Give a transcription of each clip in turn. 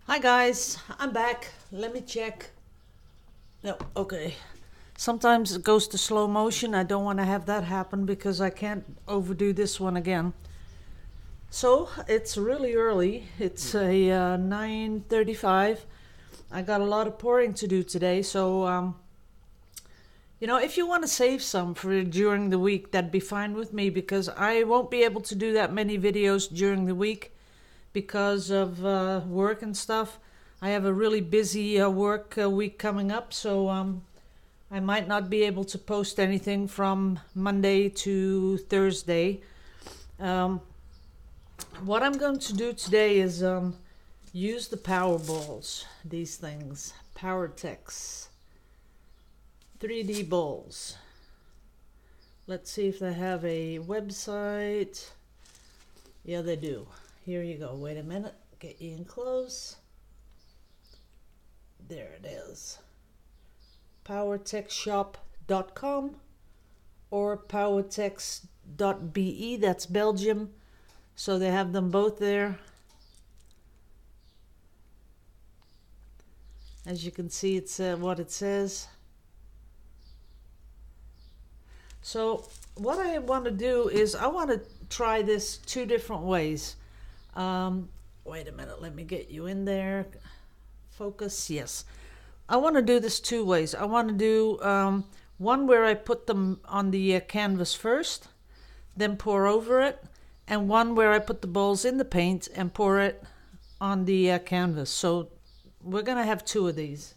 Hi guys, I'm back. Let me check. No, okay. Sometimes it goes to slow motion. I don't want to have that happen because I can't overdo this one again. So it's really early. It's a 9:35. I got a lot of pouring to do today. So if you want to save some for during the week, that'd be fine with me because I won't be able to do that many videos during the week because of work and stuff. I have a really busy work week coming up, so I might not be able to post anything from Monday to Thursday. Um, what I'm going to do today is use the power balls, these things, Powertex 3D balls. Let's see if they have a website. Yeah, they do. Here you go. Wait a minute. Get you in close. There it is. Powertexshop.com or powertex.be. That's Belgium. So they have them both there. As you can see, it's what it says. So what I want to do is I want to try this two different ways. Wait a minute. Let me get you in there. Focus. Yes. I want to do this two ways. I want to do one where I put them on the canvas first, then pour over it, and one where I put the balls in the paint and pour it on the canvas. So we're going to have two of these.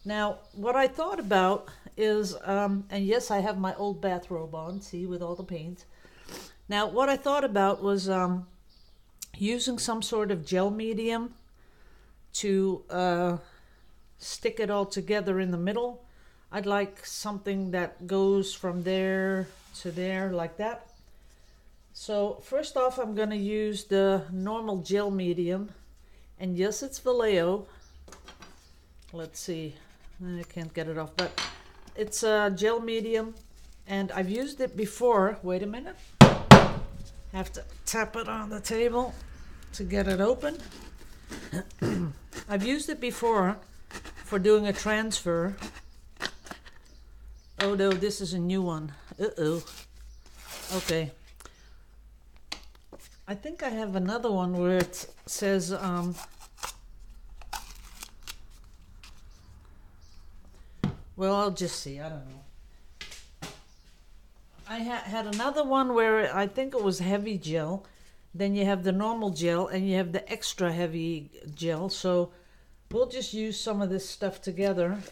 Now, what I thought about is, and yes, I have my old bathrobe on, see, with all the paint. Now, what I thought about was using some sort of gel medium to stick it all together in the middle. I'd like something that goes from there to there like that. So first off, I'm going to use the normal gel medium, and yes, it's Vallejo. Let's see, I can't get it off, but it's a gel medium and I've used it before. Wait a minute, have to tap it on the table to get it open. I've used it before for doing a transfer. Oh no, this is a new one. Uh-oh. Okay. I think I have another one where it says well, I'll just see. I don't know. I had another one where I think it was heavy gel. Then you have the normal gel and you have the extra heavy gel. So we'll just use some of this stuff together.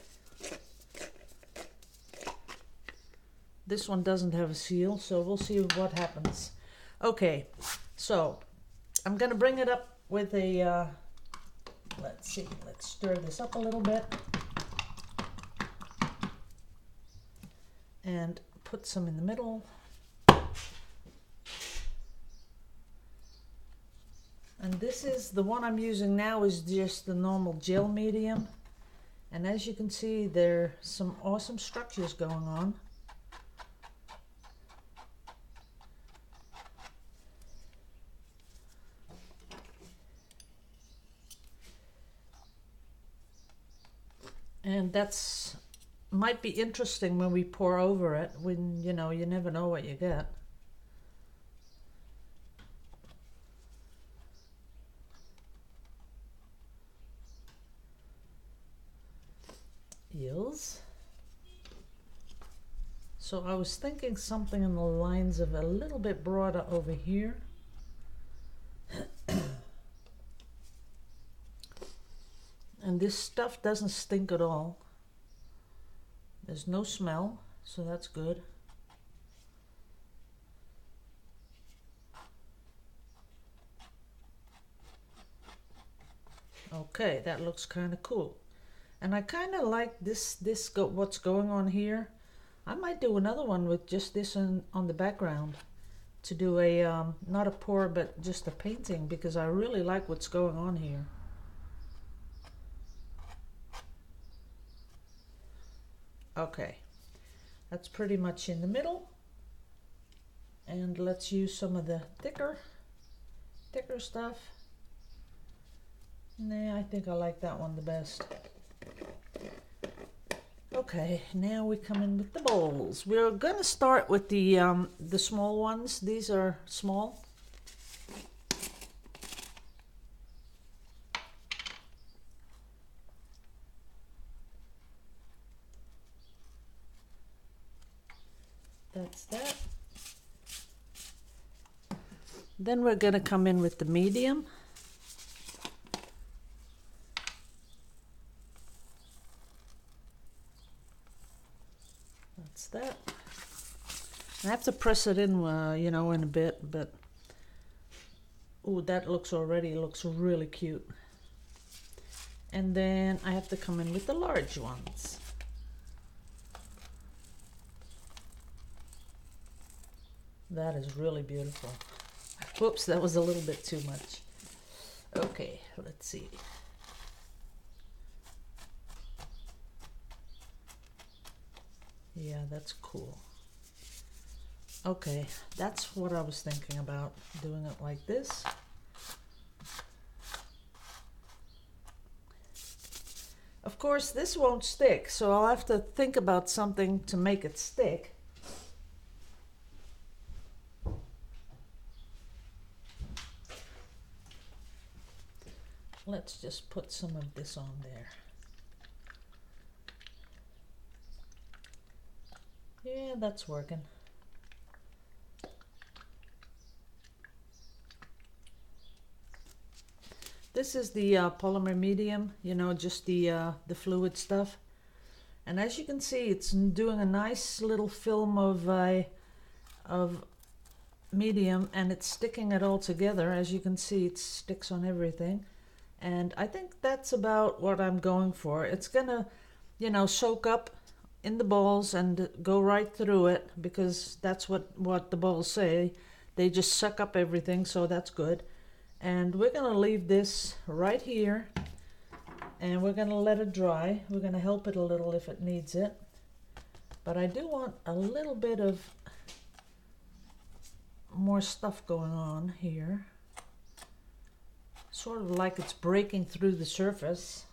This one doesn't have a seal, so we'll see what happens. Okay, so I'm going to bring it up with a, let's see, let's stir this up a little bit. And put some in the middle. And this is the one I'm using now is just the normal gel medium. And as you can see, there's some awesome structures going on. And that's might be interesting when we pour over it, when you never know what you get. Eels. So I was thinking something in the lines of a little bit broader over here. And this stuff doesn't stink at all. There's no smell, so that's good. Okay, that looks kind of cool. And I kind of like what's going on here. I might do another one with just this on the background to do a, not a pour, but just a painting, because I really like what's going on here. Okay, that's pretty much in the middle. And let's use some of the thicker stuff. Nah, I think I like that one the best. Okay, now we come in with the bowls. We're gonna start with the small ones. These are small. That's that. Then we're gonna come in with the medium. That's that. I have to press it in, you know, in a bit, but ooh, that looks really cute. And then I have to come in with the large ones. That is really beautiful. Whoops, that was a little bit too much. Okay, let's see. Yeah, that's cool. Okay, that's what I was thinking about, doing it like this. Of course, this won't stick, so I'll have to think about something to make it stick. Let's just put some of this on there. Yeah, that's working. This is the polymer medium, you know, just the fluid stuff. And as you can see, it's doing a nice little film of medium, and it's sticking it all together. As you can see, it sticks on everything. And I think that's about what I'm going for. It's gonna, you know, soak up in the balls and go right through it, because that's what the balls say. They just suck up everything, so that's good. And we're gonna leave this right here, and we're gonna let it dry. We're gonna help it a little if it needs it. But I do want a little bit of more stuff going on here. Sort of like it's breaking through the surface.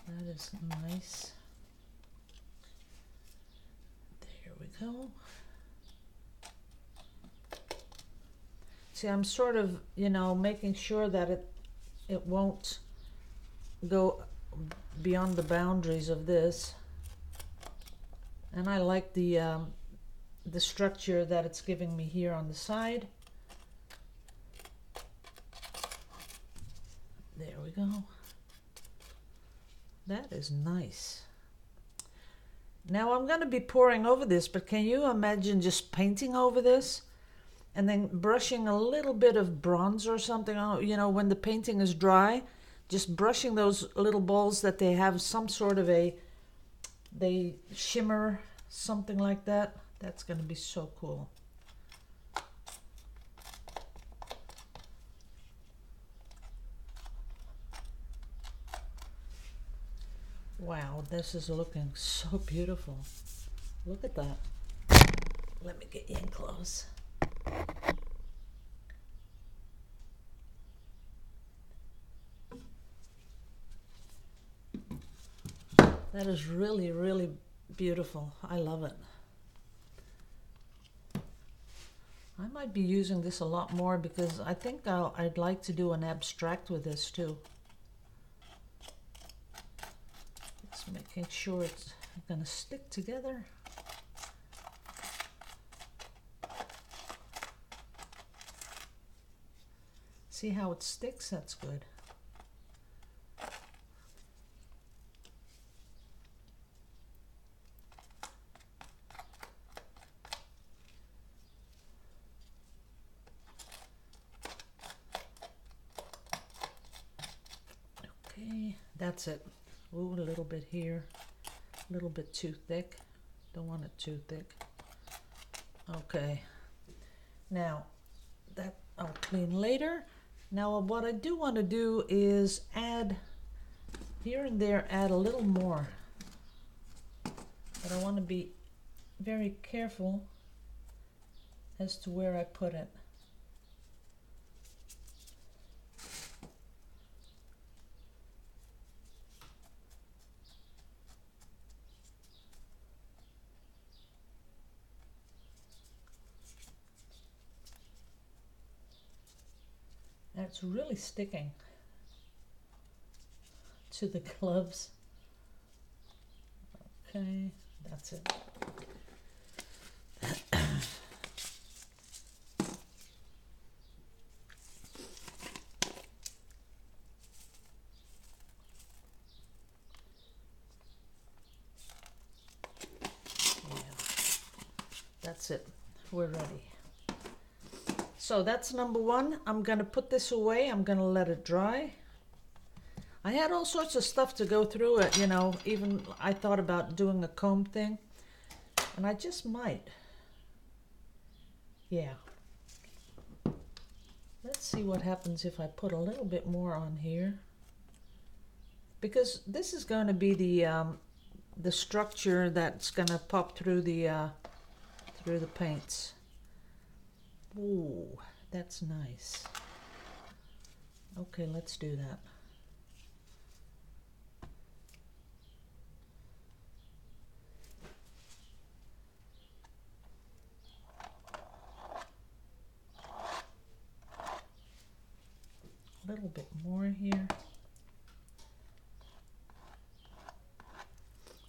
That is nice. There we go. See, I'm sort of, you know, making sure that it won't go beyond the boundaries of this. And I like the structure that it's giving me here on the side. There we go. That is nice. Now I'm going to be pouring over this, but can you imagine just painting over this and then brushing a little bit of bronze or something on, you know, when the painting is dry, just brushing those little balls that they have some sort of they shimmer, something like that. That's going to be so cool. Wow, this is looking so beautiful. Look at that. Let me get you in close. That is really, really beautiful. I love it. I might be using this a lot more, because I think I'd like to do an abstract with this too. Just making sure it's gonna stick together. See how it sticks? That's good. Okay, that's it. Ooh, a little bit here, a little bit too thick. Don't want it too thick. Okay, now that I'll clean later. Now what I do want to do is add here and there, add a little more. But I want to be very careful as to where I put it. And it's really sticking to the gloves. Okay, that's it. That's it. We're ready. So that's number one. I'm going to put this away. I'm going to let it dry. I had all sorts of stuff to go through it, you know, even I thought about doing a comb thing, and I just might. Yeah. Let's see what happens if I put a little bit more on here, because this is going to be the structure that's going to pop through the paints. Ooh, that's nice. Okay, let's do that. A little bit more here.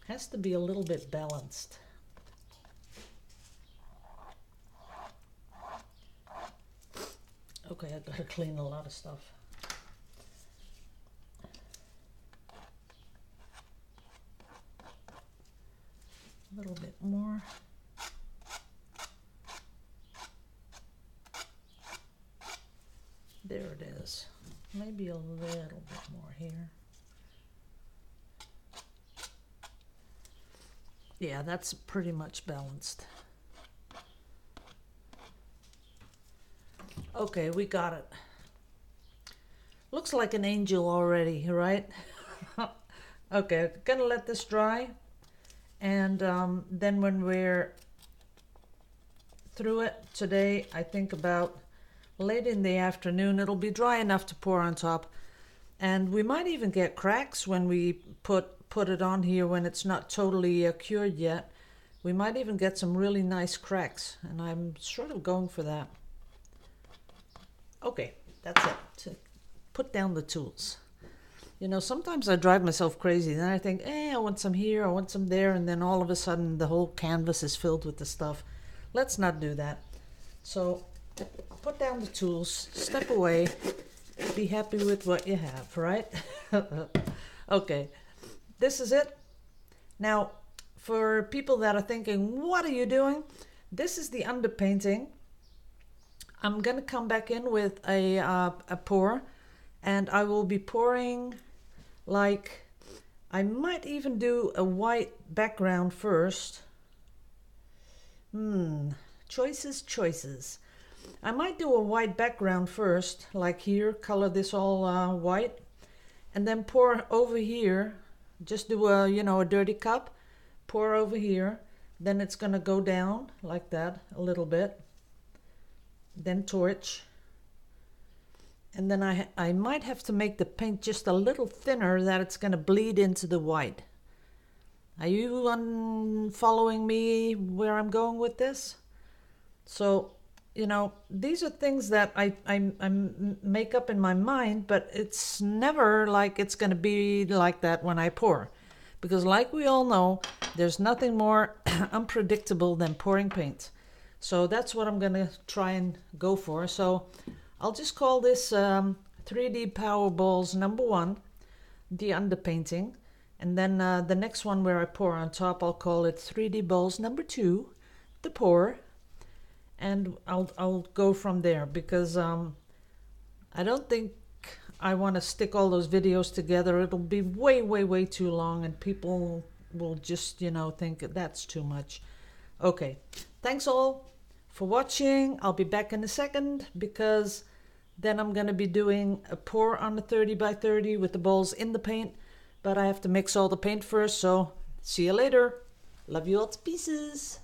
Has to be a little bit balanced. Okay, I've got to clean a lot of stuff. A little bit more. There it is. Maybe a little bit more here. Yeah, that's pretty much balanced. Okay, we got it. Looks like an angel already, right? Okay, I'm gonna let this dry, and then when we're through it today, I think about late in the afternoon, it'll be dry enough to pour on top, and we might even get cracks when we put it on here when it's not totally cured yet. We might even get some really nice cracks, and I'm sort of going for that. Okay, that's it. To put down the tools. You know, sometimes I drive myself crazy. Then I think, I want some here, I want some there, and then all of a sudden the whole canvas is filled with the stuff. Let's not do that. So put down the tools, step away, be happy with what you have, right? Okay, this is it. Now, for people that are thinking, what are you doing? This is the underpainting. I'm going to come back in with a pour, and I will be pouring, like, I might even do a white background first. Choices. I might do a white background first, like here, color this all white, and then pour over here, just do a dirty cup, pour over here, then it's going to go down like that a little bit. Then torch, and then I might have to make the paint just a little thinner that it's going to bleed into the white. Are you following me where I'm going with this? So, you know, these are things that I make up in my mind, but it's never like it's going to be like that when I pour, because like we all know, there's nothing more unpredictable than pouring paint. So that's what I'm going to try and go for. So I'll just call this 3D Power Balls number 1, the underpainting. And then the next one where I pour on top, I'll call it 3D Balls number 2, the pour. And I'll go from there, because I don't think I want to stick all those videos together. It'll be way too long, and people will just, think that's too much. Okay, thanks all for watching. I'll be back in a second, because then I'm going to be doing a pour on the 30 by 30 with the balls in the paint, but I have to mix all the paint first. So see you later. Love you all to pieces.